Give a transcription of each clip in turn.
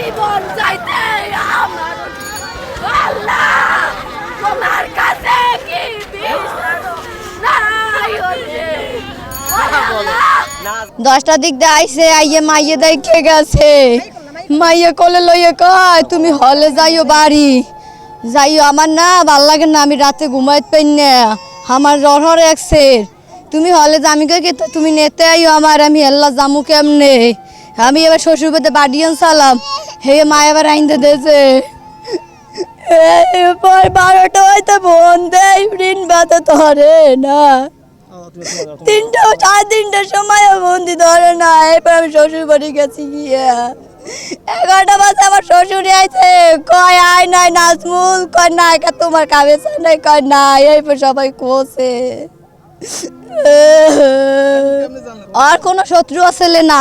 জীবন চাইতে আমার আল্লাহ তোমার কাছে কি নাই ওরে 10টার দিক দিয়ে আইসে আইয়ে মাইয়ে দেখে গেছে মাইয়ে কোলে লইয়ে কয় তুমি হলে যাইও বাড়ি যাইও আমার না ভাল লাগে না আমি রাতে ঘুমাইতে পাই না আমার জ্বর একসের তুমি হলে আমি কই তুমি নেতে আইও আমার আমি হেল্লা জামু কেমনে আমি এবার শ্বশুর বাড়িতে বাড়িয়ান সালাম হে মা এবার আইনতে দেছে এরপর 12টা হইতে বোন দেয় ঋণ বাতা ধরে না 3টার সময় বন্দি ধরে না এরপর আমি শ্বশুর বাড়ি গেছি গিয়া 11টা বাজে আমার শ্বশুর আইছে কয় আয় নাই নাজমুল কয় না একা তোমার কাবে নাই কয় না এরপর সবাই কোসে আর কোনো শত্রু আসলে না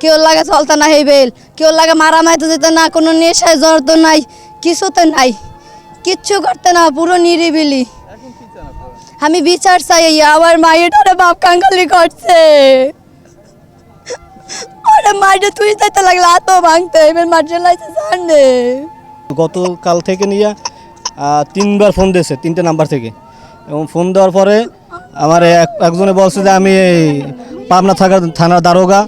কেউ লাগে চলতে না হেবেল কেউ লাগে মারামারিতে যেতে না কোনো নেশায় জড়তো নাই কিছুতে নাই কিচ্ছু করতে না পুরো নিরিবিলি আমি বিচার চাই আমার মায়ের বাপ কাঙ্গালি করছে আরে মাইটা তুই যাইতে লাগলে আতো ভাঙতে এবার মাঠে লাইছে জানে গতকাল থেকে নিয়ে 3বার ফোন দিয়েছে 3টে নাম্বার থেকে এবং ফোন দেওয়ার পরে আমার একজনে বলছে যে আমি পাবনা থানার দারোগা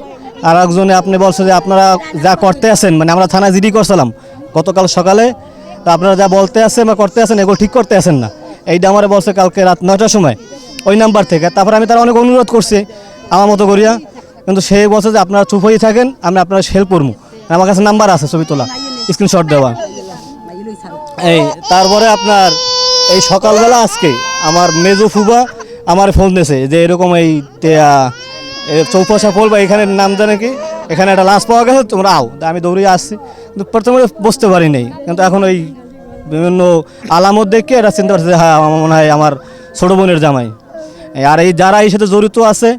আর একজনে আপনি বলছে যে আপনারা যা করতে আছেন মানে আমরা থানায় জিডি করছিলাম গতকাল সকালে তা আপনারা যা বলতে আছেন বা করতে আছেন এগুলো ঠিক করতে আছেন না এইটা আমার বলছে কালকে রাত 9টার সময় ওই নাম্বার থেকে তারপরে আমি তারা অনেক অনুরোধ করছি আমার মতো করিয়া কিন্তু সে বলছে যে আপনারা চুপ হয়ে থাকেন আমি আপনারা হেল্প করবো আমার কাছে নাম্বার আছে ছবি তোলা স্ক্রিনশট দেওয়া এই তারপরে আপনার এই সকালবেলা আজকে আমার মেজো ফুবা আমার ফোন দিয়েছে যে এরকম এই চৌপাশা ফল বা এখানে নাম জানে কি এখানে একটা লাশ পাওয়া গেছে তোমরা আও আমি দৌড়িয়ে আসছি কিন্তু প্রথমে বুঝতে পারি নাই কিন্তু এখন ওই বিভিন্ন আলামত দেখে এটা চিন্তা করছে হ্যাঁ আমার মনে হয় আমার ছোটো বোনের জামাই আর এই যারা এই সাথে জড়িত আছে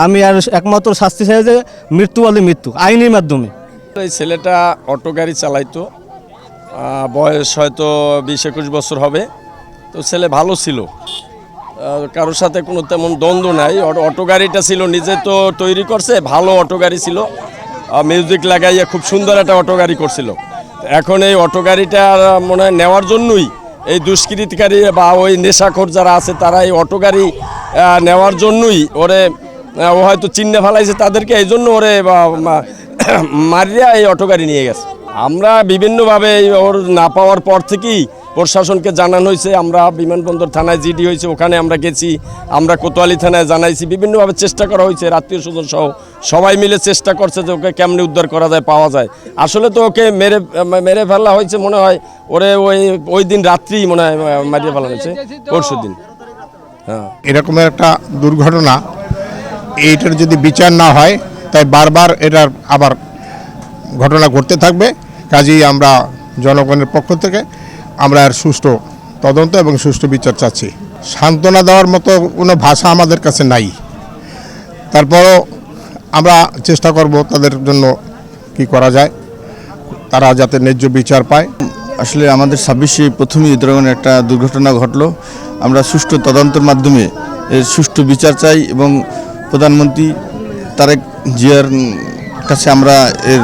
আমি আর একমাত্র শাস্তি চাই যে মৃত্যু বলে মৃত্যু আইনের মাধ্যমে এই ছেলেটা অটো গাড়ি চালাইতো বয়স হয়তো 20-21 বছর হবে তো ছেলে ভালো ছিল কারোর সাথে কোনো তেমন দ্বন্দ্ব নাই অটো গাড়িটা ছিল নিজে তো তৈরি করছে ভালো অটো গাড়ি ছিল মিউজিক লাগাইয়া খুব সুন্দর একটা অটো গাড়ি করছিল এখন এই অটো গাড়িটা মনে হয় নেওয়ার জন্যই এই দুষ্কৃতিকারী বা ওই নেশাখোর যারা আছে তারা এই অটো গাড়ি নেওয়ার জন্যই ওরে ও হয়তো চিহ্নে ফেলাইছে তাদেরকে এই জন্য ওরে মারিয়া এই অটো গাড়ি নিয়ে গেছে আমরা বিভিন্নভাবে ওর না পাওয়ার পর থেকেই প্রশাসনকে জানানো হয়েছে আমরা বিমানবন্দর থানায় জিডি হয়েছে ওখানে আমরা গেছি আমরা কোতোয়ালি থানায় জানাইছি বিভিন্নভাবে চেষ্টা করা হয়েছে আত্মীয় স্বজন সহ সবাই মিলে চেষ্টা করছে যে ওকে কেমনে উদ্ধার করা যায় পাওয়া যায় আসলে তো ওকে মেরে ফেলা হয়েছে মনে হয় ওরে ওই দিন রাত্রিই মনে হয় মারিয়ে ফেলা হয়েছে পরশু দিন হ্যাঁ এরকম একটা দুর্ঘটনা এইটার যদি বিচার না হয় তাই বারবার এটার আবার ঘটনা ঘটতে থাকবে কাজেই আমরা জনগণের পক্ষ থেকে আমরা এর সুষ্ঠু তদন্ত এবং সুষ্ঠু বিচার চাচ্ছি সান্ত্বনা দেওয়ার মতো কোনো ভাষা আমাদের কাছে নাই তারপরও আমরা চেষ্টা করব তাদের জন্য কি করা যায় তারা যাতে ন্যায্য বিচার পায় আসলে আমাদের 26-এ প্রথমেই এই ধরনের একটা দুর্ঘটনা ঘটলো আমরা সুষ্ঠু তদন্তের মাধ্যমে এর সুষ্ঠু বিচার চাই এবং প্রধানমন্ত্রী তারেক জিয়ার কাছে আমরা এর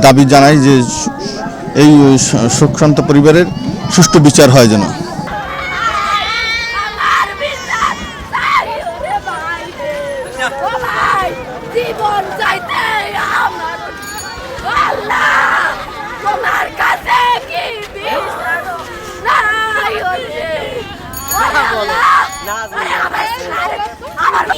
দাবি জানাই যে এই শোকসন্ত পরিবারের সুষ্ঠু বিচার হয় যেন জীবন চাইতে আমার আল্লাহ তোমার কাছে কি নাই ওরে